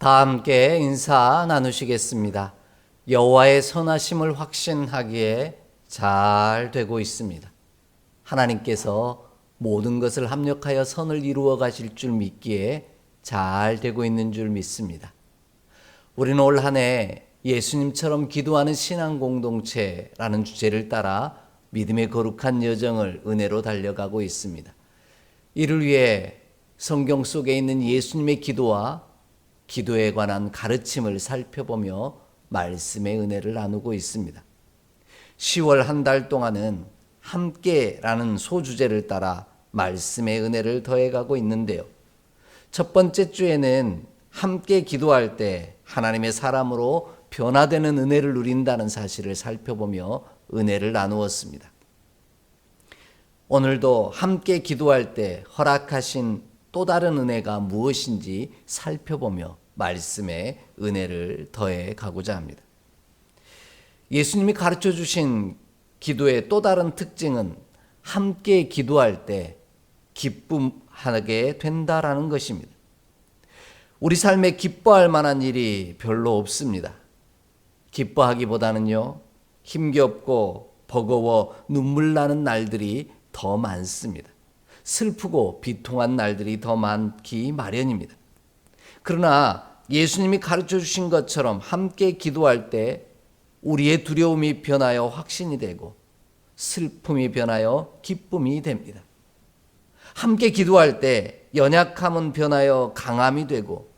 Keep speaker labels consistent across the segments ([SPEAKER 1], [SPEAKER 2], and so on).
[SPEAKER 1] 다 함께 인사 나누시겠습니다. 여호와의 선하심을 확신하기에 잘 되고 있습니다. 하나님께서 모든 것을 합력하여 선을 이루어 가실 줄 믿기에 잘 되고 있는 줄 믿습니다. 우리는 올 한 해 예수님처럼 기도하는 신앙 공동체라는 주제를 따라 믿음의 거룩한 여정을 은혜로 달려가고 있습니다. 이를 위해 성경 속에 있는 예수님의 기도와 기도에 관한 가르침을 살펴보며 말씀의 은혜를 나누고 있습니다. 10월 한 달 동안은 함께라는 소주제를 따라 말씀의 은혜를 더해가고 있는데요. 첫 번째 주에는 함께 기도할 때 하나님의 사람으로 변화되는 은혜를 누린다는 사실을 살펴보며 은혜를 나누었습니다. 오늘도 함께 기도할 때 허락하신 또 다른 은혜가 무엇인지 살펴보며 말씀의 은혜를 더해 가고자 합니다. 예수님이 가르쳐 주신 기도의 또 다른 특징은 함께 기도할 때 기쁨하게 된다라는 것입니다. 우리 삶에 기뻐할 만한 일이 별로 없습니다. 기뻐하기보다는요, 힘겹고 버거워 눈물 나는 날들이 더 많습니다. 슬프고 비통한 날들이 더 많기 마련입니다. 그러나 예수님이 가르쳐 주신 것처럼 함께 기도할 때 우리의 두려움이 변하여 확신이 되고 슬픔이 변하여 기쁨이 됩니다. 함께 기도할 때 연약함은 변하여 강함이 되고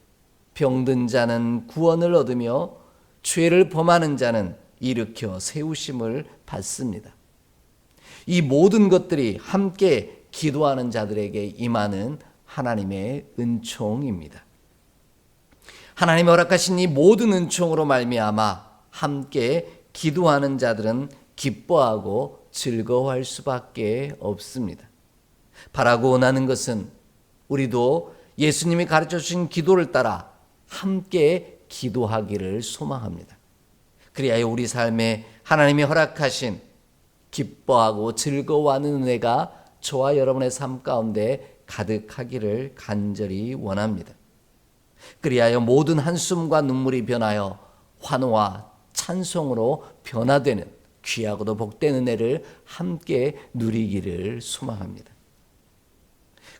[SPEAKER 1] 병든 자는 구원을 얻으며 죄를 범하는 자는 일으켜 세우심을 받습니다. 이 모든 것들이 함께 기도하는 자들에게 임하는 하나님의 은총입니다. 하나님이 허락하신 이 모든 은총으로 말미암아 함께 기도하는 자들은 기뻐하고 즐거워할 수밖에 없습니다. 바라고 원하는 것은 우리도 예수님이 가르쳐 주신 기도를 따라 함께 기도하기를 소망합니다. 그리하여 우리 삶에 하나님이 허락하신 기뻐하고 즐거워하는 은혜가 저와 여러분의 삶 가운데 가득하기를 간절히 원합니다. 그리하여 모든 한숨과 눈물이 변하여 환호와 찬송으로 변화되는 귀하고도 복된 은혜를 함께 누리기를 소망합니다.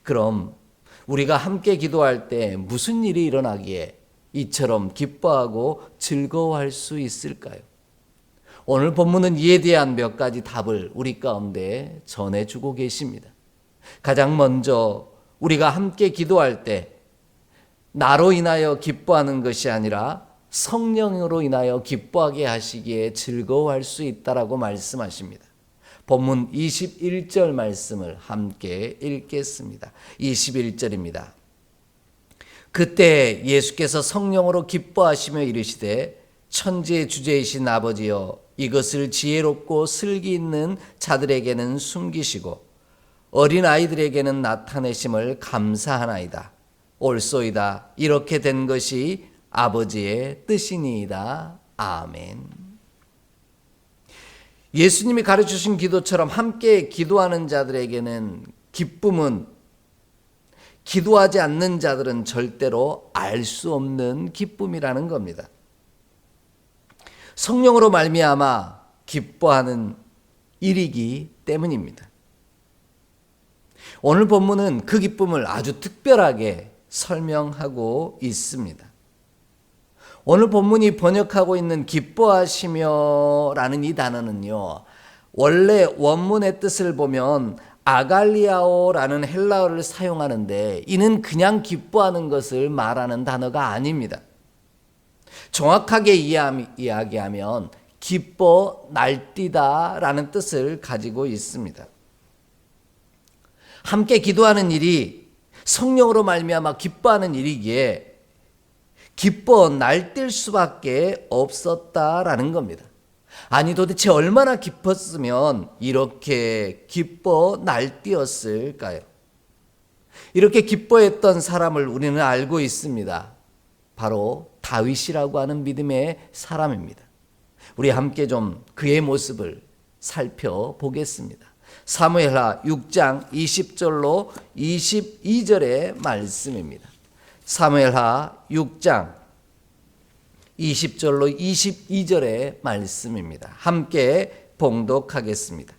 [SPEAKER 1] 그럼 우리가 함께 기도할 때 무슨 일이 일어나기에 이처럼 기뻐하고 즐거워할 수 있을까요? 오늘 본문은 이에 대한 몇 가지 답을 우리 가운데 전해주고 계십니다. 가장 먼저 우리가 함께 기도할 때 나로 인하여 기뻐하는 것이 아니라 성령으로 인하여 기뻐하게 하시기에 즐거워할 수 있다라고 말씀하십니다. 본문 21절 말씀을 함께 읽겠습니다. 21절입니다. 그때 예수께서 성령으로 기뻐하시며 이르시되 천지의 주제이신 아버지여 이것을 지혜롭고 슬기 있는 자들에게는 숨기시고 어린 아이들에게는 나타내심을 감사하나이다. 옳소이다. 이렇게 된 것이 아버지의 뜻이니이다. 아멘. 예수님이 가르치신 기도처럼 함께 기도하는 자들에게는 기쁨은 기도하지 않는 자들은 절대로 알 수 없는 기쁨이라는 겁니다. 성령으로 말미암아 기뻐하는 일이기 때문입니다. 오늘 본문은 그 기쁨을 아주 특별하게 설명하고 있습니다. 오늘 본문이 번역하고 있는 기뻐하시며 라는 이 단어는요, 원래 원문의 뜻을 보면 아갈리아오라는 헬라어를 사용하는데 이는 그냥 기뻐하는 것을 말하는 단어가 아닙니다. 정확하게 이야기하면 기뻐 날뛰다 라는 뜻을 가지고 있습니다. 함께 기도하는 일이 성령으로 말미암아 기뻐하는 일이기에 기뻐 날뛸 수밖에 없었다라는 겁니다. 아니 도대체 얼마나 기뻤으면 이렇게 기뻐 날뛰었을까요? 이렇게 기뻐했던 사람을 우리는 알고 있습니다. 바로 다윗이라고 하는 믿음의 사람입니다. 우리 함께 좀 그의 모습을 살펴보겠습니다. 사무엘하 6장 20절로 22절의 말씀입니다. 사무엘하 6장 20절로 22절의 말씀입니다. 함께 봉독하겠습니다.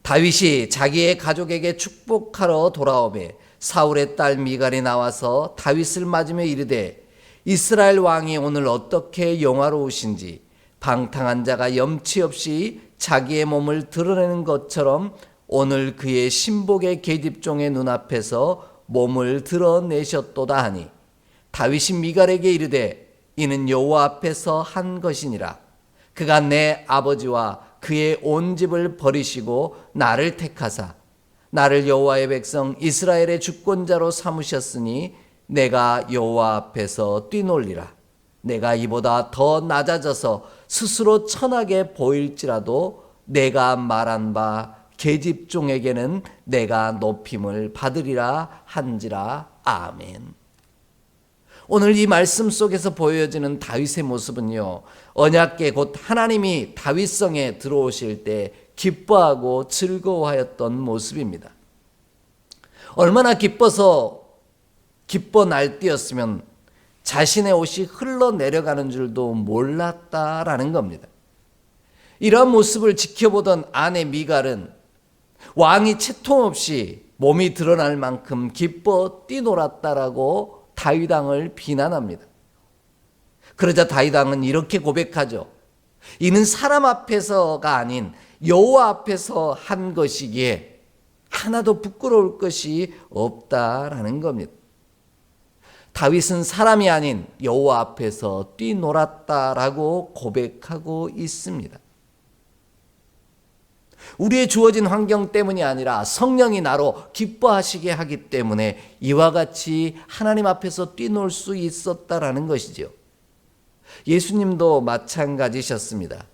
[SPEAKER 1] 다윗이 자기의 가족에게 축복하러 돌아오매 사울의 딸 미갈이 나와서 다윗을 맞으며 이르되 이스라엘 왕이 오늘 어떻게 영화로우신지 방탕한 자가 염치 없이 자기의 몸을 드러내는 것처럼 오늘 그의 신복의 계집종의 눈앞에서 몸을 드러내셨도다 하니 다윗이 미갈에게 이르되 이는 여호와 앞에서 한 것이니라. 그가 내 아버지와 그의 온 집을 버리시고 나를 택하사 나를 여호와의 백성 이스라엘의 주권자로 삼으셨으니 내가 여호와 앞에서 뛰놀리라. 내가 이보다 더 낮아져서 스스로 천하게 보일지라도 내가 말한 바 계집종에게는 내가 높임을 받으리라 한지라. 아멘. 오늘 이 말씀 속에서 보여지는 다윗의 모습은요, 언약궤 곧 하나님이 다윗성에 들어오실 때 기뻐하고 즐거워하였던 모습입니다. 얼마나 기뻐 날뛰었으면 자신의 옷이 흘러내려가는 줄도 몰랐다라는 겁니다. 이러한 모습을 지켜보던 아내 미갈은 왕이 채통 없이 몸이 드러날 만큼 기뻐 뛰놀았다라고 다윗 왕을 비난합니다. 그러자 다윗 왕은 이렇게 고백하죠. 이는 사람 앞에서가 아닌 여호와 앞에서 한 것이기에 하나도 부끄러울 것이 없다라는 겁니다. 다윗은 사람이 아닌 여호와 앞에서 뛰놀았다라고 고백하고 있습니다. 우리의 주어진 환경 때문이 아니라 성령이 나로 기뻐하시게 하기 때문에 이와 같이 하나님 앞에서 뛰놀 수 있었다라는 것이죠. 예수님도 마찬가지셨습니다.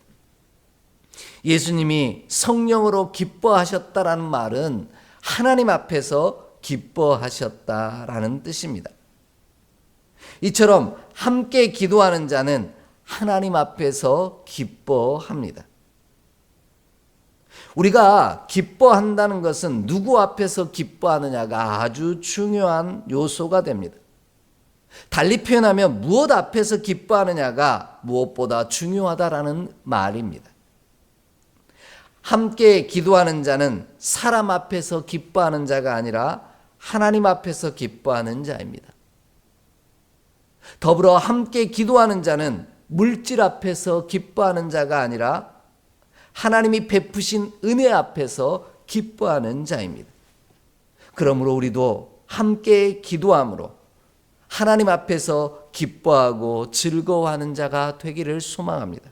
[SPEAKER 1] 예수님이 성령으로 기뻐하셨다라는 말은 하나님 앞에서 기뻐하셨다라는 뜻입니다. 이처럼 함께 기도하는 자는 하나님 앞에서 기뻐합니다. 우리가 기뻐한다는 것은 누구 앞에서 기뻐하느냐가 아주 중요한 요소가 됩니다. 달리 표현하면 무엇 앞에서 기뻐하느냐가 무엇보다 중요하다라는 말입니다. 함께 기도하는 자는 사람 앞에서 기뻐하는 자가 아니라 하나님 앞에서 기뻐하는 자입니다. 더불어 함께 기도하는 자는 물질 앞에서 기뻐하는 자가 아니라 하나님이 베푸신 은혜 앞에서 기뻐하는 자입니다. 그러므로 우리도 함께 기도함으로 하나님 앞에서 기뻐하고 즐거워하는 자가 되기를 소망합니다.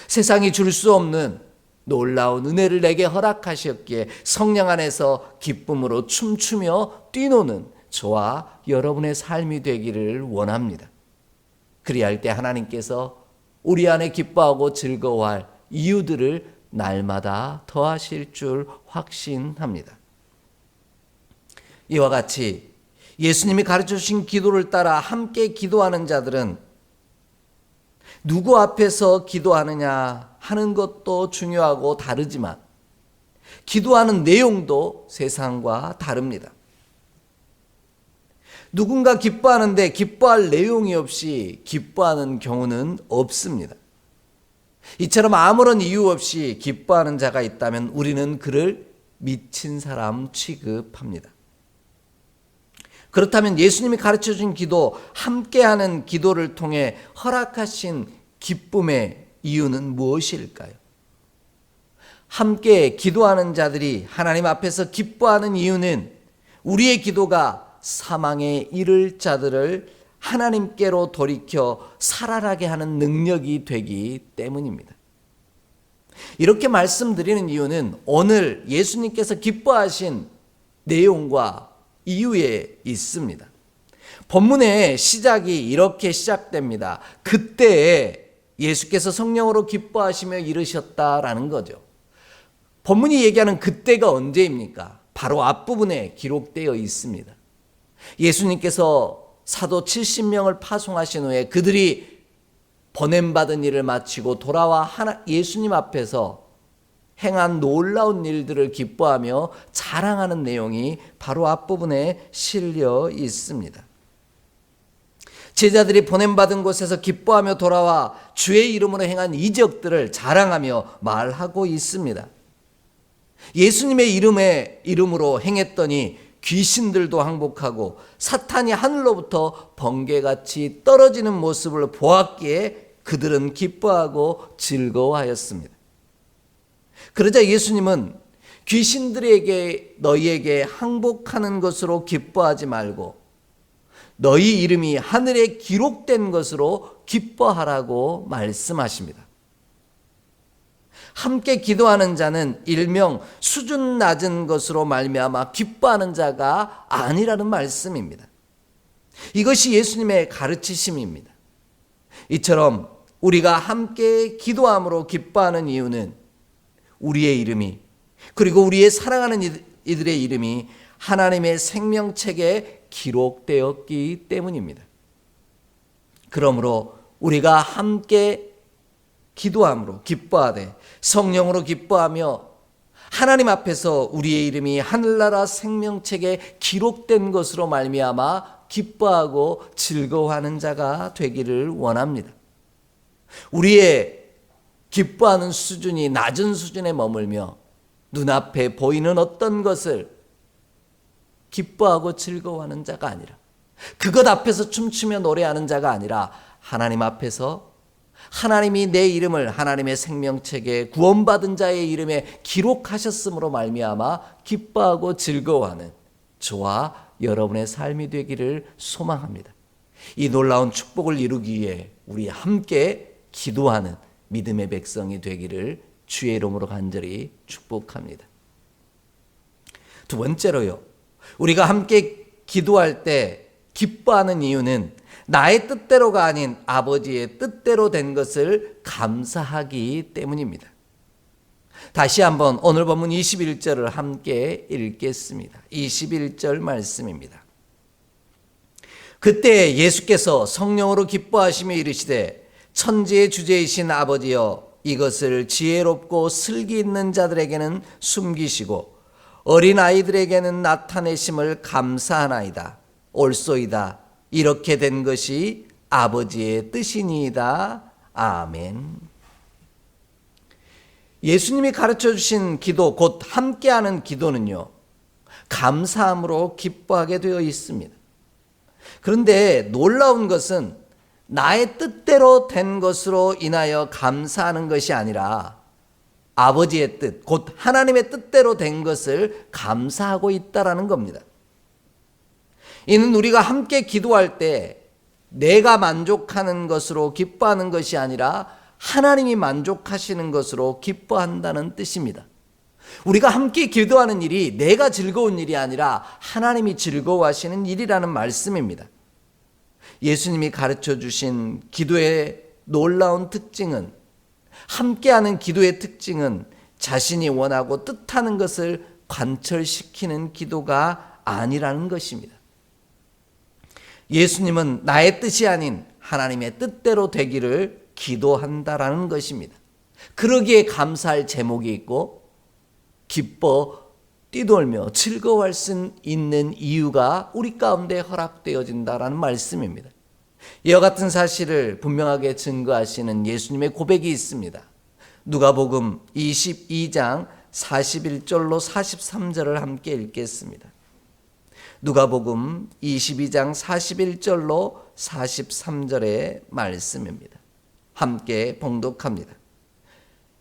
[SPEAKER 1] 세상이 줄 수 없는 놀라운 은혜를 내게 허락하셨기에 성령 안에서 기쁨으로 춤추며 뛰노는 저와 여러분의 삶이 되기를 원합니다. 그리할 때 하나님께서 우리 안에 기뻐하고 즐거워할 이유들을 날마다 더하실 줄 확신합니다. 이와 같이 예수님이 가르쳐주신 기도를 따라 함께 기도하는 자들은 누구 앞에서 기도하느냐 하는 것도 중요하고 다르지만 기도하는 내용도 세상과 다릅니다. 누군가 기뻐하는데 기뻐할 내용이 없이 기뻐하는 경우는 없습니다. 이처럼 아무런 이유 없이 기뻐하는 자가 있다면 우리는 그를 미친 사람 취급합니다. 그렇다면 예수님이 가르쳐준 기도, 함께하는 기도를 통해 허락하신 기쁨의 이유는 무엇일까요? 함께 기도하는 자들이 하나님 앞에서 기뻐하는 이유는 우리의 기도가 사망에 이를 자들을 하나님께로 돌이켜 살아나게 하는 능력이 되기 때문입니다. 이렇게 말씀드리는 이유는 오늘 예수님께서 기뻐하신 내용과 이유에 있습니다. 본문의 시작이 이렇게 시작됩니다. 그때 예수께서 성령으로 기뻐하시며 이르셨다라는 거죠. 본문이 얘기하는 그때가 언제입니까? 바로 앞부분에 기록되어 있습니다. 예수님께서 사도 70명을 파송하신 후에 그들이 보냄받은 일을 마치고 돌아와 예수님 앞에서 행한 놀라운 일들을 기뻐하며 자랑하는 내용이 바로 앞부분에 실려 있습니다. 제자들이 보냄받은 곳에서 기뻐하며 돌아와 주의 이름으로 행한 이적들을 자랑하며 말하고 있습니다. 예수님의 이름으로 행했더니 귀신들도 항복하고 사탄이 하늘로부터 번개같이 떨어지는 모습을 보았기에 그들은 기뻐하고 즐거워하였습니다. 그러자 예수님은 귀신들에게 너희에게 항복하는 것으로 기뻐하지 말고 너희 이름이 하늘에 기록된 것으로 기뻐하라고 말씀하십니다. 함께 기도하는 자는 일명 수준 낮은 것으로 말미암아 기뻐하는 자가 아니라는 말씀입니다. 이것이 예수님의 가르치심입니다. 이처럼 우리가 함께 기도함으로 기뻐하는 이유는 우리의 이름이 그리고 우리의 사랑하는 이들의 이름이 하나님의 생명책에 기록되었기 때문입니다. 그러므로 우리가 함께 기도함으로 기뻐하되 성령으로 기뻐하며 하나님 앞에서 우리의 이름이 하늘나라 생명책에 기록된 것으로 말미암아 기뻐하고 즐거워하는 자가 되기를 원합니다. 우리의 기뻐하는 수준이 낮은 수준에 머물며 눈앞에 보이는 어떤 것을 기뻐하고 즐거워하는 자가 아니라 그것 앞에서 춤추며 노래하는 자가 아니라 하나님 앞에서 하나님이 내 이름을 하나님의 생명책에 구원받은 자의 이름에 기록하셨으므로 말미암아 기뻐하고 즐거워하는 저와 여러분의 삶이 되기를 소망합니다. 이 놀라운 축복을 이루기 위해 우리 함께 기도하는 믿음의 백성이 되기를 주의 이름으로 간절히 축복합니다. 두 번째로요, 우리가 함께 기도할 때 기뻐하는 이유는 나의 뜻대로가 아닌 아버지의 뜻대로 된 것을 감사하기 때문입니다. 다시 한번 오늘 본문 21절을 함께 읽겠습니다. 21절 말씀입니다. 그때 예수께서 성령으로 기뻐하시며 이르시되 천지의 주제이신 아버지여 이것을 지혜롭고 슬기 있는 자들에게는 숨기시고 어린아이들에게는 나타내심을 감사하나이다. 옳소이다. 이렇게 된 것이 아버지의 뜻이니이다. 아멘. 예수님이 가르쳐 주신 기도, 곧 함께하는 기도는요, 감사함으로 기뻐하게 되어 있습니다. 그런데 놀라운 것은 나의 뜻대로 된 것으로 인하여 감사하는 것이 아니라 아버지의 뜻, 곧 하나님의 뜻대로 된 것을 감사하고 있다라는 겁니다. 이는 우리가 함께 기도할 때 내가 만족하는 것으로 기뻐하는 것이 아니라 하나님이 만족하시는 것으로 기뻐한다는 뜻입니다. 우리가 함께 기도하는 일이 내가 즐거운 일이 아니라 하나님이 즐거워하시는 일이라는 말씀입니다. 예수님이 가르쳐 주신 기도의 놀라운 특징은, 함께하는 기도의 특징은 자신이 원하고 뜻하는 것을 관철시키는 기도가 아니라는 것입니다. 예수님은 나의 뜻이 아닌 하나님의 뜻대로 되기를 기도한다라는 것입니다. 그러기에 감사할 제목이 있고 기뻐 뛰돌며 즐거워할 수 있는 이유가 우리 가운데 허락되어진다라는 말씀입니다. 이와 같은 사실을 분명하게 증거하시는 예수님의 고백이 있습니다. 누가복음 22장 41절로 43절을 함께 읽겠습니다. 누가복음 22장 41절로 43절의 말씀입니다. 함께 봉독합니다.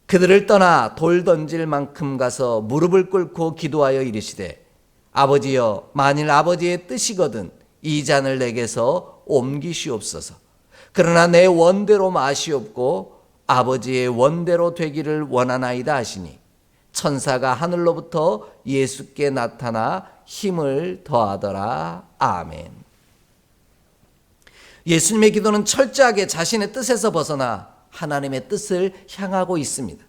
[SPEAKER 1] 그들을 떠나 돌 던질 만큼 가서 무릎을 꿇고 기도하여 이르시되 아버지여 만일 아버지의 뜻이거든 이 잔을 내게서 옮기시옵소서. 그러나 내 원대로 마시옵고 아버지의 원대로 되기를 원하나이다 하시니 천사가 하늘로부터 예수께 나타나 힘을 더하더라. 아멘. 예수님의 기도는 철저하게 자신의 뜻에서 벗어나 하나님의 뜻을 향하고 있습니다.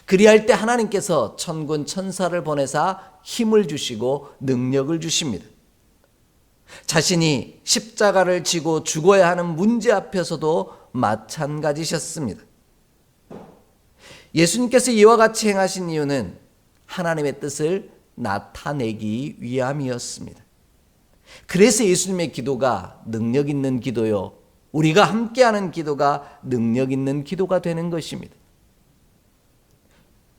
[SPEAKER 1] 그리할 때 하나님께서 천군 천사를 보내사 힘을 주시고 능력을 주십니다. 자신이 십자가를 지고 죽어야 하는 문제 앞에서도 마찬가지셨습니다. 예수님께서 이와 같이 행하신 이유는 하나님의 뜻을 나타내기 위함이었습니다. 그래서 예수님의 기도가 능력 있는 기도요, 우리가 함께하는 기도가 능력 있는 기도가 되는 것입니다.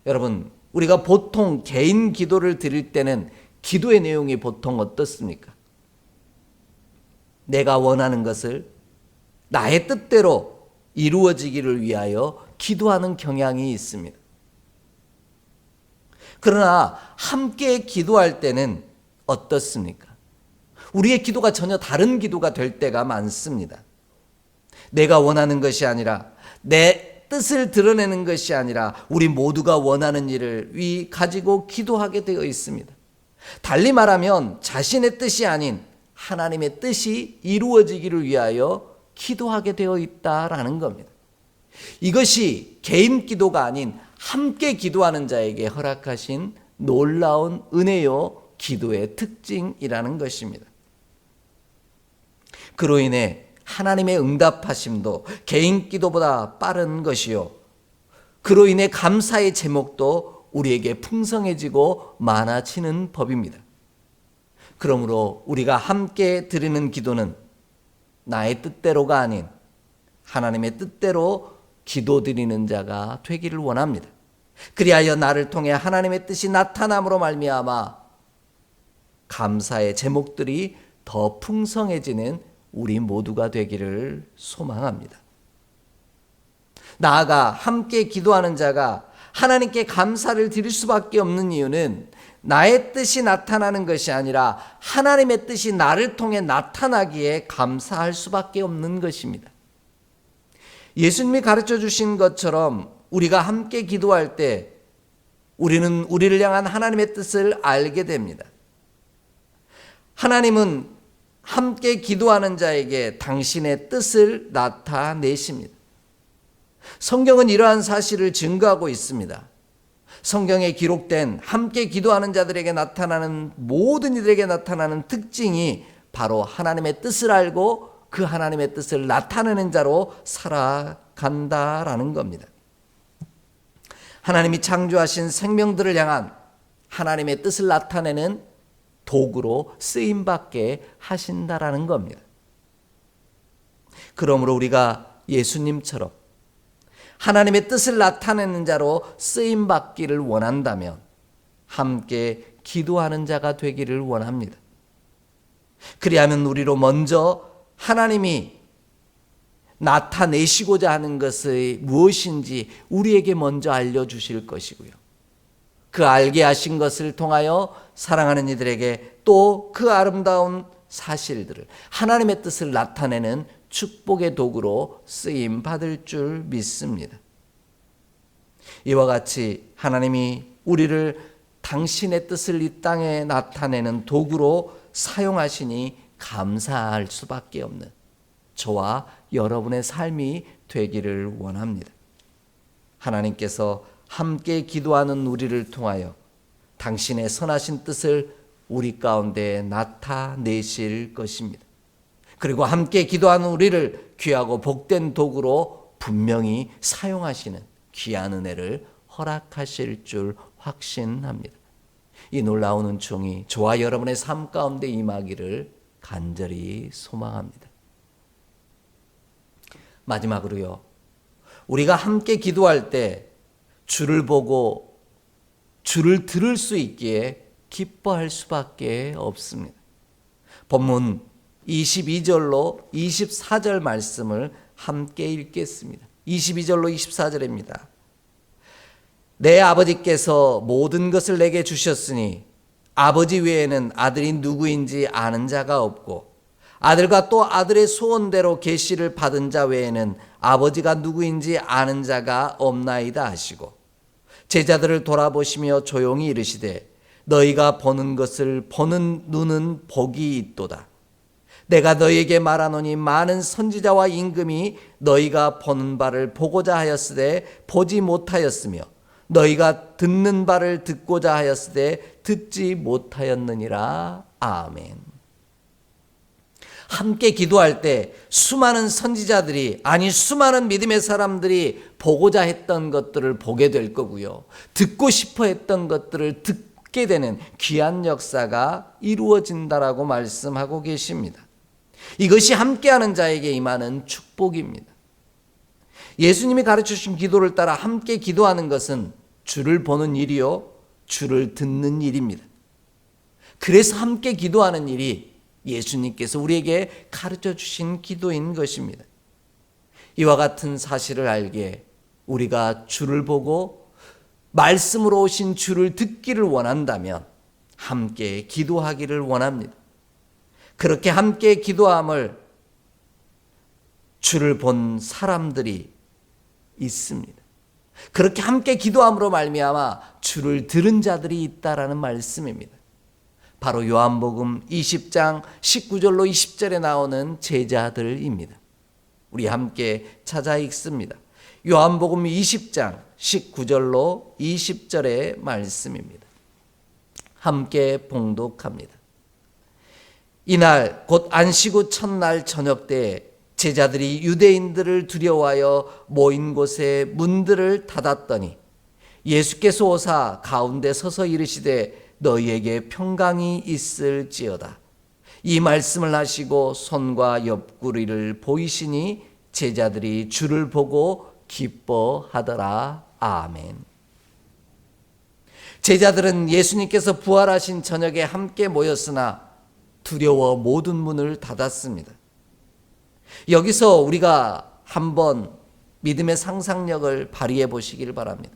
[SPEAKER 1] 여러분, 우리가 보통 개인 기도를 드릴 때는 기도의 내용이 보통 어떻습니까? 내가 원하는 것을 나의 뜻대로 이루어지기를 위하여 기도하는 경향이 있습니다. 그러나 함께 기도할 때는 어떻습니까? 우리의 기도가 전혀 다른 기도가 될 때가 많습니다. 내가 원하는 것이 아니라, 내 뜻을 드러내는 것이 아니라 우리 모두가 원하는 일을 가지고 기도하게 되어 있습니다. 달리 말하면 자신의 뜻이 아닌 하나님의 뜻이 이루어지기를 위하여 기도하게 되어 있다라는 겁니다. 이것이 개인 기도가 아닌 함께 기도하는 자에게 허락하신 놀라운 은혜요 기도의 특징이라는 것입니다. 그로 인해 하나님의 응답하심도 개인 기도보다 빠른 것이요, 그로 인해 감사의 제목도 우리에게 풍성해지고 많아지는 법입니다. 그러므로 우리가 함께 드리는 기도는 나의 뜻대로가 아닌 하나님의 뜻대로 기도드리는 자가 되기를 원합니다. 그리하여 나를 통해 하나님의 뜻이 나타남으로 말미암아 감사의 제목들이 더 풍성해지는 우리 모두가 되기를 소망합니다. 나아가 함께 기도하는 자가 하나님께 감사를 드릴 수밖에 없는 이유는 나의 뜻이 나타나는 것이 아니라 하나님의 뜻이 나를 통해 나타나기에 감사할 수밖에 없는 것입니다. 예수님이 가르쳐 주신 것처럼 우리가 함께 기도할 때 우리는 우리를 향한 하나님의 뜻을 알게 됩니다. 하나님은 함께 기도하는 자에게 당신의 뜻을 나타내십니다. 성경은 이러한 사실을 증거하고 있습니다. 성경에 기록된 함께 기도하는 자들에게 나타나는 모든 이들에게 나타나는 특징이 바로 하나님의 뜻을 알고 그 하나님의 뜻을 나타내는 자로 살아간다라는 겁니다. 하나님이 창조하신 생명들을 향한 하나님의 뜻을 나타내는 도구로 쓰임받게 하신다라는 겁니다. 그러므로 우리가 예수님처럼 하나님의 뜻을 나타내는 자로 쓰임받기를 원한다면 함께 기도하는 자가 되기를 원합니다. 그리하면 우리로 먼저 하나님이 나타내시고자 하는 것이 무엇인지 우리에게 먼저 알려주실 것이고요, 그 알게 하신 것을 통하여 사랑하는 이들에게 또 그 아름다운 사실들을, 하나님의 뜻을 나타내는 축복의 도구로 쓰임 받을 줄 믿습니다. 이와 같이 하나님이 우리를 당신의 뜻을 이 땅에 나타내는 도구로 사용하시니 감사할 수밖에 없는 저와 여러분의 삶이 되기를 원합니다. 하나님께서 함께 기도하는 우리를 통하여 당신의 선하신 뜻을 우리 가운데 나타내실 것입니다. 그리고 함께 기도하는 우리를 귀하고 복된 도구로 분명히 사용하시는 귀한 은혜를 허락하실 줄 확신합니다. 이 놀라운 은총이 저와 여러분의 삶 가운데 임하기를 간절히 소망합니다. 마지막으로요, 우리가 함께 기도할 때 주를 보고 주를 들을 수 있기에 기뻐할 수밖에 없습니다. 본문 22절로 24절 말씀을 함께 읽겠습니다. 22절로 24절입니다. 내 아버지께서 모든 것을 내게 주셨으니 아버지 외에는 아들이 누구인지 아는 자가 없고 아들과 또 아들의 소원대로 계시를 받은 자 외에는 아버지가 누구인지 아는 자가 없나이다 하시고, 제자들을 돌아보시며 조용히 이르시되 너희가 보는 것을 보는 눈은 복이 있도다. 내가 너희에게 말하노니 많은 선지자와 임금이 너희가 보는 바를 보고자 하였으되 보지 못하였으며 너희가 듣는 바를 듣고자 하였으되 듣지 못하였느니라. 아멘. 함께 기도할 때 수많은 선지자들이, 아니 수많은 믿음의 사람들이 보고자 했던 것들을 보게 될 거고요, 듣고 싶어 했던 것들을 듣게 되는 귀한 역사가 이루어진다라고 말씀하고 계십니다. 이것이 함께하는 자에게 임하는 축복입니다. 예수님이 가르쳐주신 기도를 따라 함께 기도하는 것은 주를 보는 일이요, 주를 듣는 일입니다. 그래서 함께 기도하는 일이 예수님께서 우리에게 가르쳐 주신 기도인 것입니다. 이와 같은 사실을 알기에 우리가 주를 보고 말씀으로 오신 주를 듣기를 원한다면 함께 기도하기를 원합니다. 그렇게 함께 기도함을 주를 본 사람들이 있습니다. 그렇게 함께 기도함으로 말미암아 주를 들은 자들이 있다라는 말씀입니다. 바로 요한복음 20장 19절로 20절에 나오는 제자들입니다. 우리 함께 찾아 읽습니다. 요한복음 20장 19절로 20절의 말씀입니다. 함께 봉독합니다. 이날 곧 안식 후 첫날 저녁 때에 제자들이 유대인들을 두려워하여 모인 곳에 문들을 닫았더니 예수께서 오사 가운데 서서 이르시되 너희에게 평강이 있을지어다. 이 말씀을 하시고 손과 옆구리를 보이시니 제자들이 주를 보고 기뻐하더라. 아멘. 제자들은 예수님께서 부활하신 저녁에 함께 모였으나 두려워 모든 문을 닫았습니다. 여기서 우리가 한번 믿음의 상상력을 발휘해 보시기를 바랍니다.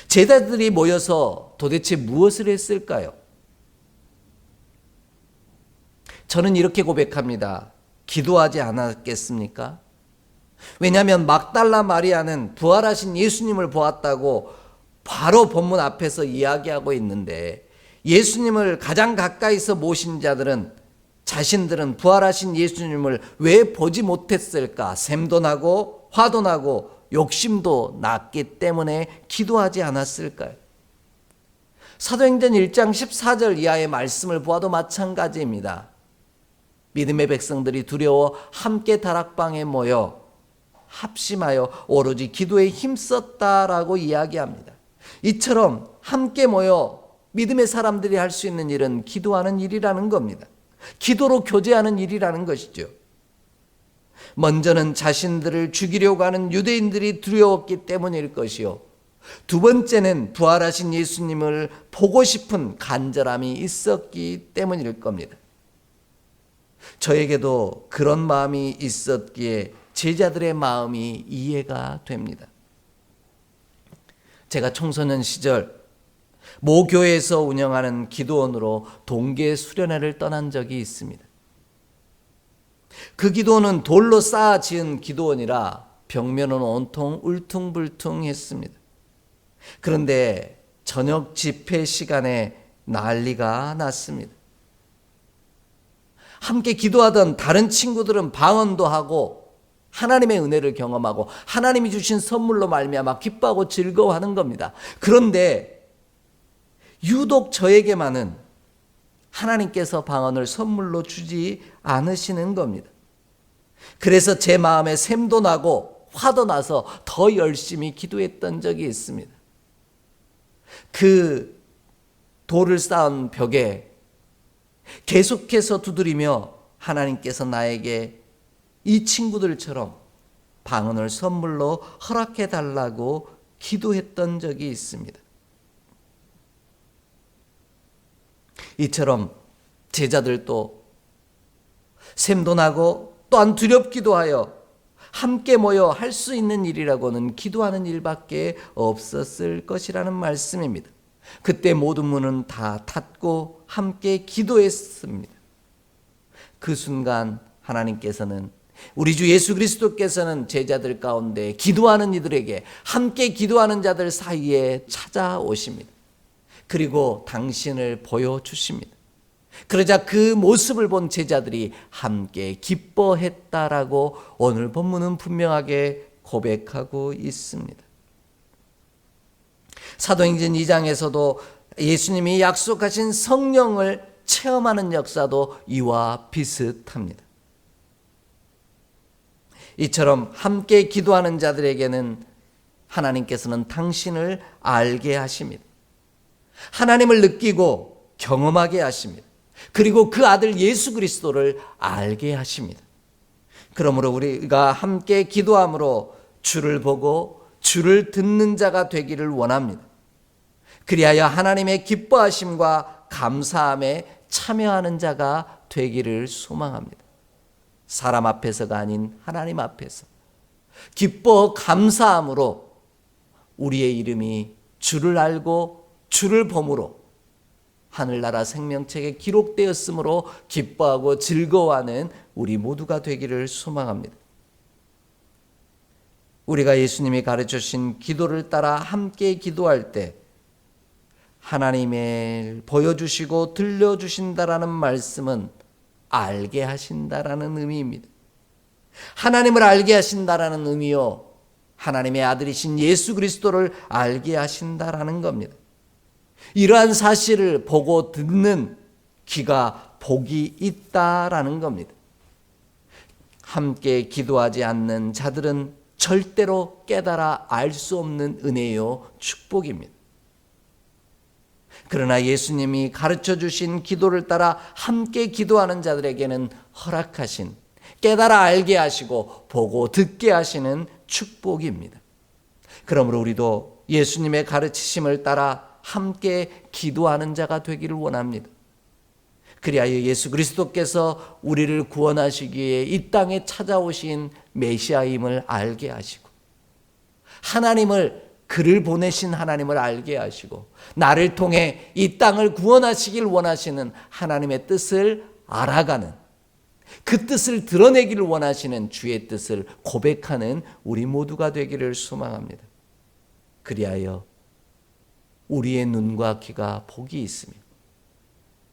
[SPEAKER 1] 제자들이 모여서 도대체 무엇을 했을까요? 저는 이렇게 고백합니다. 기도하지 않았겠습니까? 왜냐하면 막달라 마리아는 부활하신 예수님을 보았다고 바로 본문 앞에서 이야기하고 있는데, 예수님을 가장 가까이서 모신 자들은 자신들은 부활하신 예수님을 왜 보지 못했을까? 샘도 나고 화도 나고 욕심도 났기 때문에 기도하지 않았을까요? 사도행전 1장 14절 이하의 말씀을 보아도 마찬가지입니다. 믿음의 백성들이 두려워 함께 다락방에 모여 합심하여 오로지 기도에 힘썼다라고 이야기합니다. 이처럼 함께 모여 믿음의 사람들이 할 수 있는 일은 기도하는 일이라는 겁니다. 기도로 교제하는 일이라는 것이죠. 먼저는 자신들을 죽이려고 하는 유대인들이 두려웠기 때문일 것이요, 두 번째는 부활하신 예수님을 보고 싶은 간절함이 있었기 때문일 겁니다. 저에게도 그런 마음이 있었기에 제자들의 마음이 이해가 됩니다. 제가 청소년 시절 모 교회에서 운영하는 기도원으로 동계 수련회를 떠난 적이 있습니다. 그 기도원은 돌로 쌓아 지은 기도원이라 벽면은 온통 울퉁불퉁했습니다. 그런데 저녁 집회 시간에 난리가 났습니다. 함께 기도하던 다른 친구들은 방언도 하고 하나님의 은혜를 경험하고 하나님이 주신 선물로 말미암아 기뻐하고 즐거워하는 겁니다. 그런데 유독 저에게만은 하나님께서 방언을 선물로 주지 않으시는 겁니다. 그래서 제 마음에 샘도 나고 화도 나서 더 열심히 기도했던 적이 있습니다. 그 돌을 쌓은 벽에 계속해서 두드리며 하나님께서 나에게 이 친구들처럼 방언을 선물로 허락해 달라고 기도했던 적이 있습니다. 이처럼 제자들도 샘도 나고 또한 두렵기도 하여 함께 모여 할 수 있는 일이라고는 기도하는 일밖에 없었을 것이라는 말씀입니다. 그때 모든 문은 다 닫고 함께 기도했습니다. 그 순간 하나님께서는, 우리 주 예수 그리스도께서는 제자들 가운데 기도하는 이들에게, 함께 기도하는 자들 사이에 찾아오십니다. 그리고 당신을 보여주십니다. 그러자 그 모습을 본 제자들이 함께 기뻐했다라고 오늘 본문은 분명하게 고백하고 있습니다. 사도행전 2장에서도 예수님이 약속하신 성령을 체험하는 역사도 이와 비슷합니다. 이처럼 함께 기도하는 자들에게는 하나님께서는 당신을 알게 하십니다. 하나님을 느끼고 경험하게 하십니다. 그리고 그 아들 예수 그리스도를 알게 하십니다. 그러므로 우리가 함께 기도함으로 주를 보고 주를 듣는 자가 되기를 원합니다. 그리하여 하나님의 기뻐하심과 감사함에 참여하는 자가 되기를 소망합니다. 사람 앞에서가 아닌 하나님 앞에서 기뻐 감사함으로 우리의 이름이 주를 알고 주를 범으로 하늘나라 생명책에 기록되었으므로 기뻐하고 즐거워하는 우리 모두가 되기를 소망합니다. 우리가 예수님이 가르쳐주신 기도를 따라 함께 기도할 때 하나님을 보여주시고 들려주신다라는 말씀은 알게 하신다라는 의미입니다. 하나님을 알게 하신다라는 의미요, 하나님의 아들이신 예수 그리스도를 알게 하신다라는 겁니다. 이러한 사실을 보고 듣는 귀가 복이 있다라는 겁니다. 함께 기도하지 않는 자들은 절대로 깨달아 알 수 없는 은혜요, 축복입니다. 그러나 예수님이 가르쳐 주신 기도를 따라 함께 기도하는 자들에게는 허락하신, 깨달아 알게 하시고 보고 듣게 하시는 축복입니다. 그러므로 우리도 예수님의 가르치심을 따라 함께 기도하는 자가 되기를 원합니다. 그리하여 예수 그리스도께서 우리를 구원하시기 위해 이 땅에 찾아오신 메시아임을 알게 하시고, 하나님을, 그를 보내신 하나님을 알게 하시고, 나를 통해 이 땅을 구원하시길 원하시는 하나님의 뜻을 알아가는, 그 뜻을 드러내기를 원하시는 주의 뜻을 고백하는 우리 모두가 되기를 소망합니다. 그리하여 우리의 눈과 귀가 복이 있으며,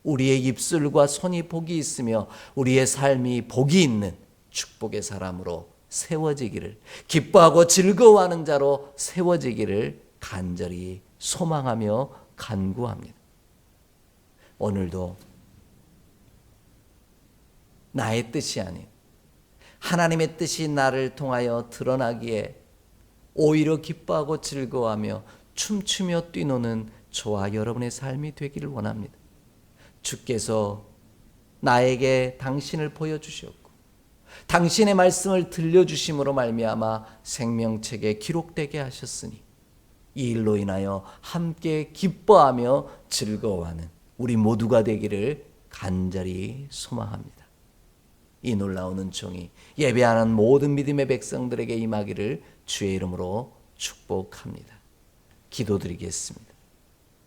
[SPEAKER 1] 우리의 입술과 손이 복이 있으며, 우리의 삶이 복이 있는 축복의 사람으로 세워지기를, 기뻐하고 즐거워하는 자로 세워지기를 간절히 소망하며 간구합니다. 오늘도 나의 뜻이 아닌 하나님의 뜻이 나를 통하여 드러나기에 오히려 기뻐하고 즐거워하며 춤추며 뛰노는 저와 여러분의 삶이 되기를 원합니다. 주께서 나에게 당신을 보여주셨고 당신의 말씀을 들려주심으로 말미암아 생명책에 기록되게 하셨으니 이 일로 인하여 함께 기뻐하며 즐거워하는 우리 모두가 되기를 간절히 소망합니다. 이 놀라운 은총이 예배하는 모든 믿음의 백성들에게 임하기를 주의 이름으로 축복합니다. 기도드리겠습니다.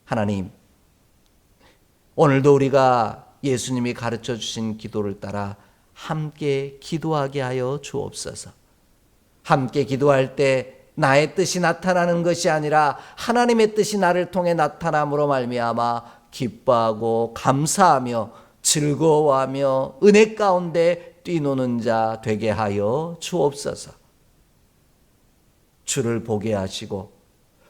[SPEAKER 1] 하나님, 오늘도 우리가 예수님이 가르쳐 주신 기도를 따라 함께 기도하게 하여 주옵소서. 함께 기도할 때 나의 뜻이 나타나는 것이 아니라 하나님의 뜻이 나를 통해 나타남으로 말미암아 기뻐하고 감사하며 즐거워하며 은혜 가운데 뛰노는 자 되게 하여 주옵소서. 주를 보게 하시고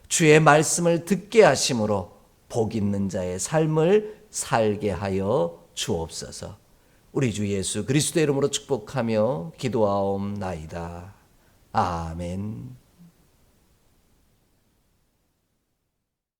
[SPEAKER 1] 주의 말씀을 듣게 하심으로 복 있는 자의 삶을 살게 하여 주옵소서. 우리 주 예수 그리스도의 이름으로 축복하며 기도하옵나이다. 아멘.